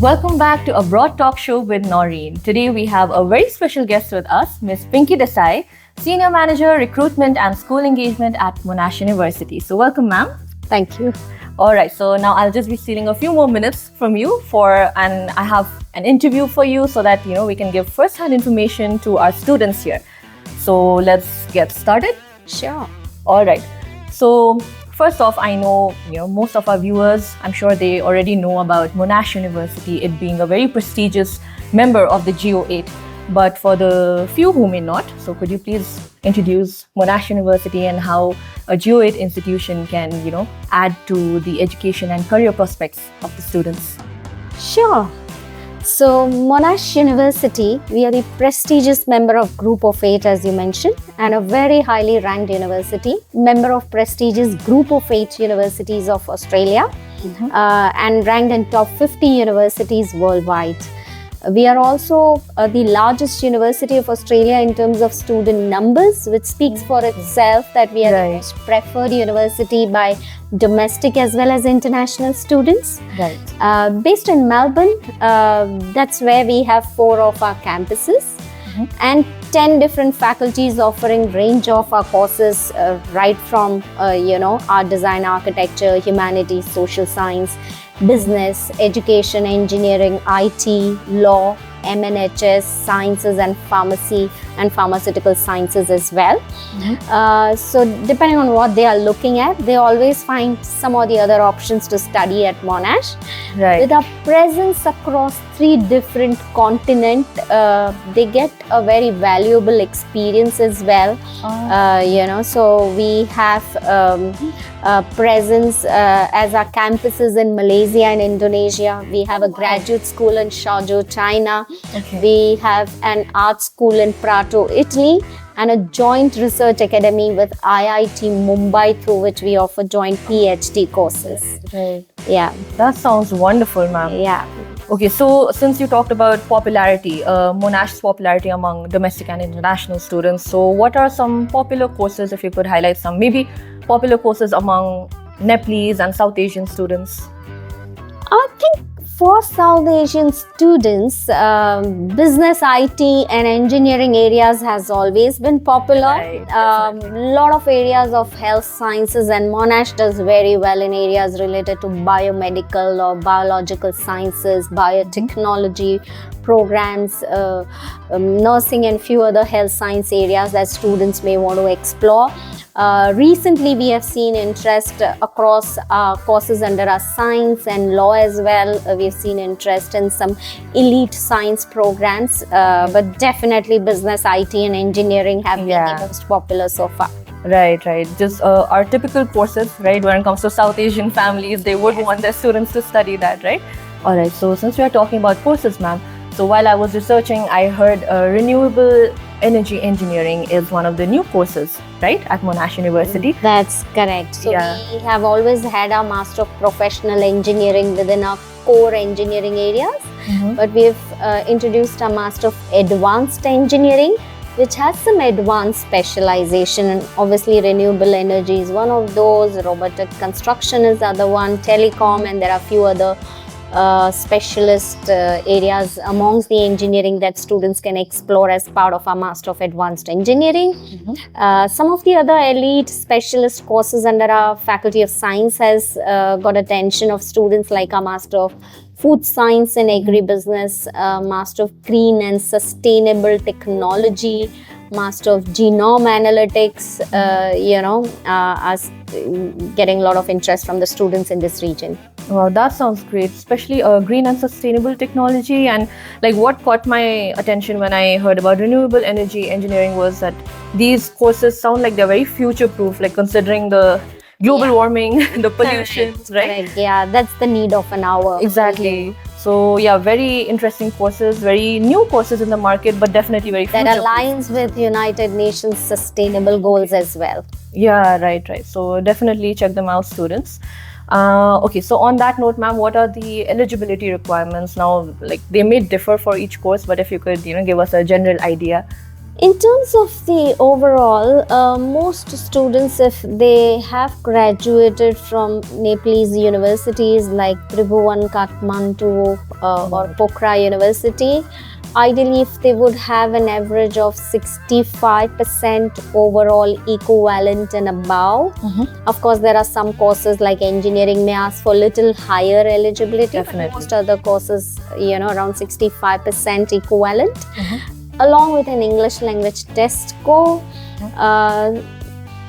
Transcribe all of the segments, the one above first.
Welcome back to a broad talk show with Noreen. Today we have a very special guest with us, Ms. Pinky Desai, Senior Manager, Recruitment and School Engagement at Monash University. So welcome, ma'am. Thank you. All right, so now I'll just be stealing a few more minutes from you and I have an interview for you so that, we can give first-hand information to our students here. So let's get started. Sure. All right. So first off, I know, most of our viewers, I'm sure they already know about Monash University, it being a very prestigious member of the GO8. But for the few who may not, so could you please introduce Monash University and how a GO8 institution can, add to the education and career prospects of the students? Sure. So Monash University, we are the prestigious member of Group of 8 as you mentioned, and a very highly ranked university, member of prestigious Group of 8 universities of Australia, and ranked in top 50 universities worldwide. We are also the largest university of Australia in terms of student numbers, which speaks for itself that we are the most preferred university by domestic as well as international students. Right. Based in Melbourne, that's where we have 4 of our campuses and 10 different faculties offering range of our courses right from, art, design, architecture, humanities, social science, business, education, engineering, IT, law, MNHS, sciences and pharmacy and pharmaceutical sciences as well. So depending on what they are looking at, they always find some or the other options to study at Monash. Right. With our presence across 3 different continents, they get a very valuable experience as well. So we have presence as our campuses in Malaysia and Indonesia. We have a graduate school in Suzhou, China. Okay. We have an art school in Prato, Italy, and a joint research academy with IIT Mumbai, through which we offer joint PhD courses. Right. Yeah. That sounds wonderful, ma'am. Yeah. Okay, so since you talked about popularity, Monash's popularity among domestic and international students, so what are some popular courses, if you could highlight some, maybe popular courses among Nepalese and South Asian students? I think for South Asian students, business, IT and engineering areas has always been popular. Right, lot of areas of health sciences, and Monash does very well in areas related to biomedical or biological sciences, biotechnology programs, nursing and few other health science areas that students may want to explore. Recently, we have seen interest across courses under our science and law as well. We have seen interest in some elite science programs, but definitely business, IT and engineering have been the most popular so far. Right. Just our typical courses, right? When it comes to South Asian families, they would want their students to study that, right? All right, so since we are talking about courses, ma'am, so while I was researching, I heard renewable energy engineering is one of the new courses, right, at Monash University? That's correct. So we have always had our Master of Professional Engineering within our core engineering areas, but we've introduced a Master of Advanced Engineering, which has some advanced specialization, and obviously renewable energy is one of those, robotic construction is the other one, telecom, and there are a few other specialist areas amongst the engineering that students can explore as part of our Master of Advanced Engineering. Some of the other elite specialist courses under our Faculty of Science has got attention of students, like our Master of Food Science and Agribusiness, Master of Green and Sustainable Technology, Master of Genome Analytics, us getting a lot of interest from the students in this region. Wow, that sounds great, especially green and sustainable technology. And like what caught my attention when I heard about renewable energy engineering was that these courses sound like they're very future-proof, like considering the global warming, the pollution, right? Correct. Yeah, that's the need of an hour. Exactly. So yeah, very interesting courses, very new courses in the market, but definitely very future-proof. That aligns with United Nations sustainable goals as well. Yeah, right. So definitely check them out, students. Okay, so on that note, ma'am, what are the eligibility requirements now? Like they may differ for each course, but if you could, give us a general idea. In terms of the overall, most students, if they have graduated from Nepalese universities like Tribhuvan, Kathmandu or Pokhara University, ideally if they would have an average of 65% overall equivalent and above. Of course, there are some courses like engineering may ask for little higher eligibility. Definitely. But most other courses, around 65% equivalent. Along with an English language test score,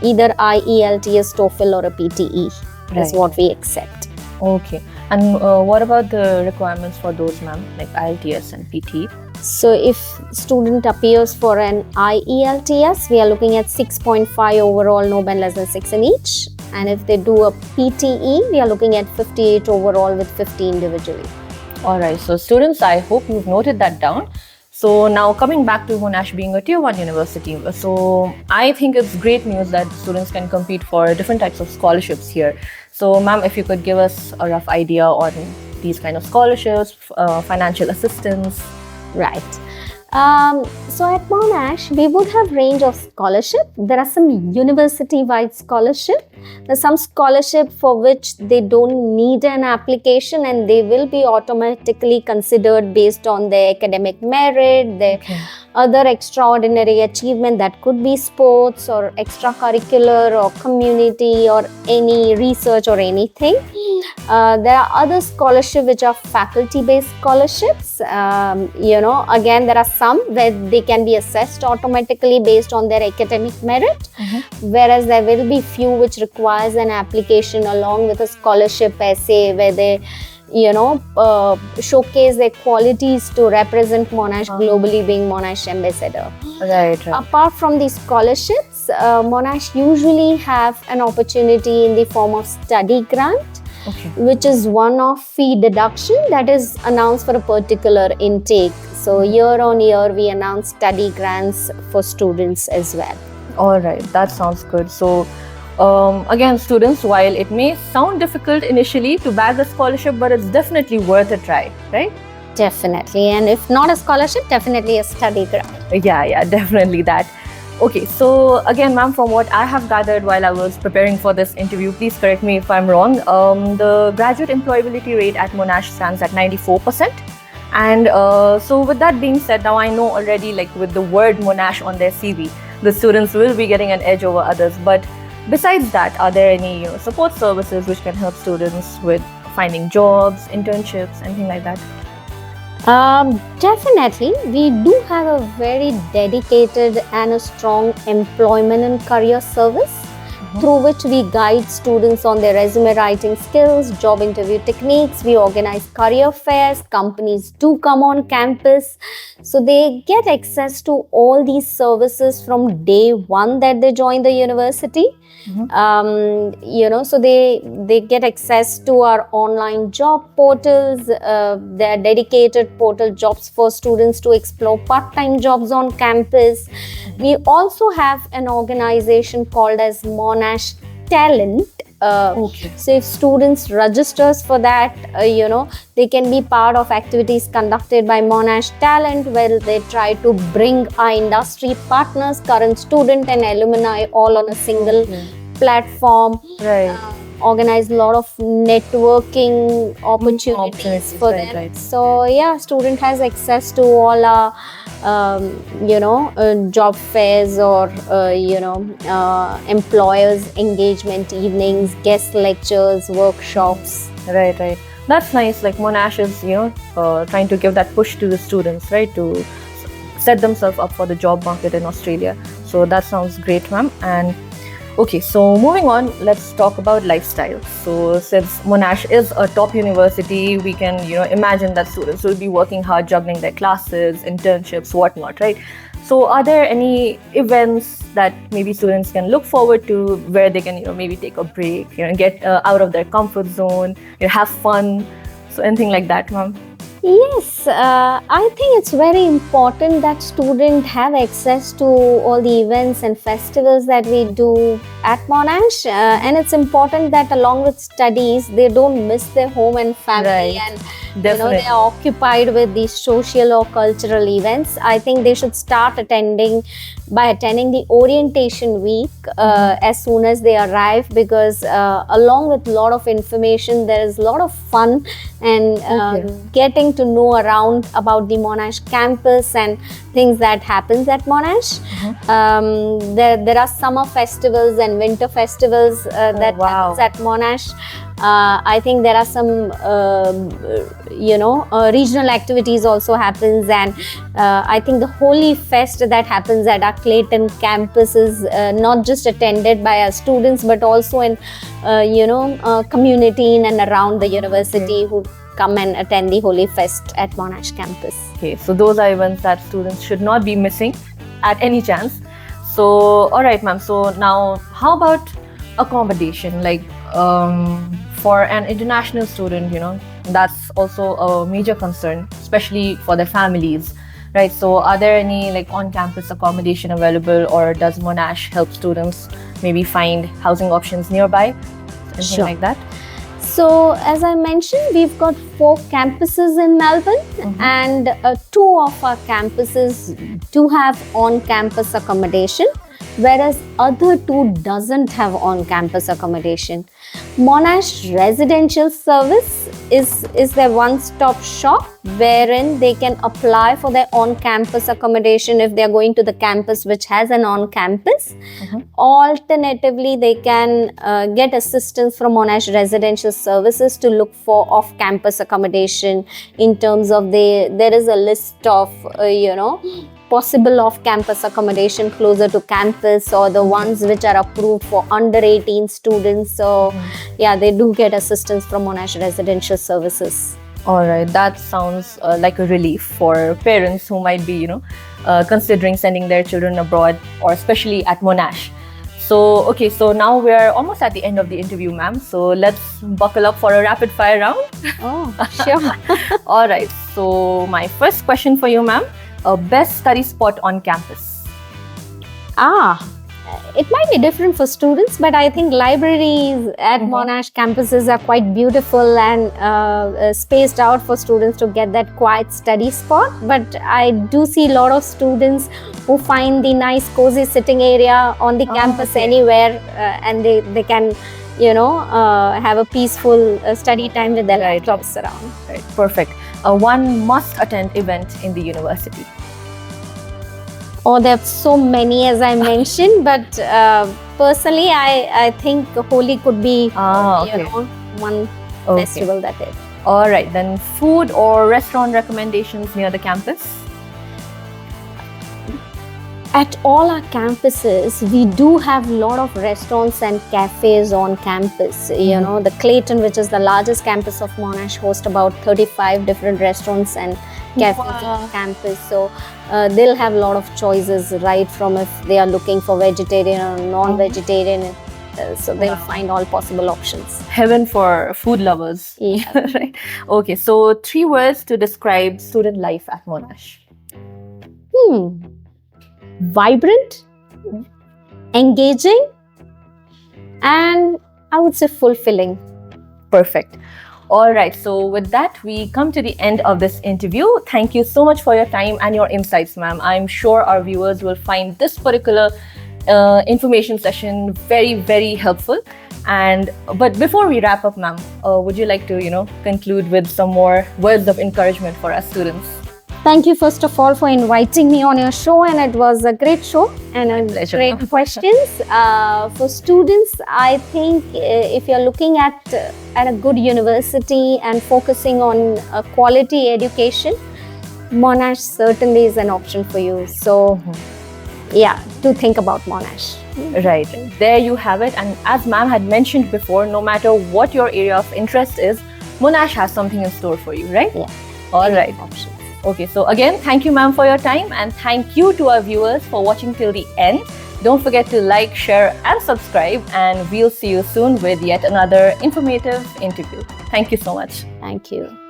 either IELTS, TOEFL or a PTE is what we accept. Okay. And what about the requirements for those, ma'am, like IELTS and PTE? So if student appears for an IELTS, we are looking at 6.5 overall, no band less than 6 in each. And if they do a PTE, we are looking at 58 overall with 50 individually. Alright, so students, I hope you've noted that down. So now coming back to Monash being a tier 1 university, so I think it's great news that students can compete for different types of scholarships here. So ma'am, if you could give us a rough idea on these kind of scholarships, financial assistance. Right. So at Monash, we would have range of scholarship. There are some university-wide scholarship. There's some scholarship for which they don't need an application and they will be automatically considered based on their academic merit, their other extraordinary achievement, that could be sports or extracurricular or community or any research or anything. There are other scholarships which are faculty-based scholarships. Again, there are some where they can be assessed automatically based on their academic merit, whereas there will be few which requires an application along with a scholarship essay where they showcase their qualities to represent Monash globally, being Monash ambassador. Right. Apart from these scholarships, Monash usually have an opportunity in the form of study grant, which is one-off fee deduction that is announced for a particular intake. So year on year, we announce study grants for students as well. All right, that sounds good. So again, students, while it may sound difficult initially to bag a scholarship, but it's definitely worth a try, right? Definitely. And if not a scholarship, definitely a study grant. Yeah, definitely that. Okay, so again, ma'am, from what I have gathered while I was preparing for this interview, please correct me if I'm wrong, the graduate employability rate at Monash stands at 94%. And so with that being said, now I know already, like with the word Monash on their CV, the students will be getting an edge over others. But besides that, are there any support services which can help students with finding jobs, internships, anything like that? Definitely. We do have a very dedicated and a strong employment and career service through which we guide students on their resume writing skills, job interview techniques. We organize career fairs. Companies do come on campus. So they get access to all these services from day one that they join the university. So they get access to our online job portals. There are dedicated portal jobs for students to explore part-time jobs on campus. We also have an organization called as Monash Talent. So if students registers for that, they can be part of activities conducted by Monash Talent, where they try to bring our industry partners, current student and alumni all on a single platform. Organize a lot of networking opportunities for them. So student has access to all our job fairs or employers engagement evenings, guest lectures, workshops. Right. That's nice. Like Monash is trying to give that push to the students, right, to set themselves up for the job market in Australia. So that sounds great, ma'am. And okay, so moving on, let's talk about lifestyle. So since Monash is a top university, we can imagine that students will be working hard, juggling their classes, internships, whatnot, right? So are there any events that maybe students can look forward to where they can maybe take a break, get out of their comfort zone, have fun? So anything like that, ma'am? Yes, I think it's very important that students have access to all the events and festivals that we do at Monash, and it's important that along with studies, they don't miss their home and family and Definitely. they are occupied with these social or cultural events. I think they should start attending the orientation week as soon as they arrive, because along with a lot of information, there is a lot of fun and getting to know around about the Monash campus and things that happens at Monash. There are summer festivals and winter festivals that happens at Monash. I think there are some regional activities also happens, and I think the Holy Fest that happens at our Clayton campus is not just attended by our students, but also in community in and around the university who come and attend the Holy Fest at Monash campus. Okay, so those are events that students should not be missing at any chance. So, all right, ma'am. So now, how about accommodation? Like, for an international student, that's also a major concern, especially for their families, right? So are there any like on-campus accommodation available, or does Monash help students maybe find housing options nearby? Anything like that? So as I mentioned, we've got 4 campuses in Melbourne, and 2 of our campuses do have on-campus accommodation, whereas other 2 doesn't have on-campus accommodation. Monash Residential Service is their one-stop shop, wherein they can apply for their on-campus accommodation if they are going to the campus which has an on-campus. Alternatively, they can get assistance from Monash Residential Services to look for off-campus accommodation, in terms of there is a list of possible off-campus accommodation closer to campus, or the ones which are approved for under 18 students. So they do get assistance from Monash Residential Services. All right, that sounds like a relief for parents who might be considering sending their children abroad, or especially at Monash. So okay, so now we're almost at the end of the interview, ma'am. So let's buckle up for a rapid fire round. Oh, sure. All right, so my first question for you, ma'am. Best study spot on campus? It might be different for students, but I think libraries at Monash campuses are quite beautiful and spaced out for students to get that quiet study spot. But I do see a lot of students who find the nice cozy sitting area on the campus anywhere, and they can have a peaceful study time with their laptops around. Right, perfect. One must attend event in the university. Oh, there are so many, as I mentioned, but personally, I think Holi could be one festival that is. All right, then food or restaurant recommendations near the campus? At all our campuses, we do have a lot of restaurants and cafes on campus. The Clayton, which is the largest campus of Monash, hosts about 35 different restaurants and cafes on campus. So they'll have a lot of choices, right from if they are looking for vegetarian or non-vegetarian. So they'll find all possible options. Heaven for food lovers. Yeah. Right. Okay, so 3 words to describe student life at Monash. Vibrant, engaging, and I would say fulfilling. Perfect. All right, so with that, we come to the end of this interview. Thank you so much for your time and your insights, ma'am. I'm sure our viewers will find this particular information session very, very helpful. But before we wrap up, ma'am, would you like to, conclude with some more words of encouragement for our students? Thank you, first of all, for inviting me on your show, and it was a great show and great questions. For students, I think if you're looking at a good university and focusing on a quality education, Monash certainly is an option for you. So, do think about Monash. Right, there you have it. And as ma'am had mentioned before, no matter what your area of interest is, Monash has something in store for you, right? Yeah. All right. Options. Okay, so again, thank you, ma'am, for your time, and thank you to our viewers for watching till the end. Don't forget to like, share, and subscribe, and we'll see you soon with yet another informative interview. Thank you so much. Thank you.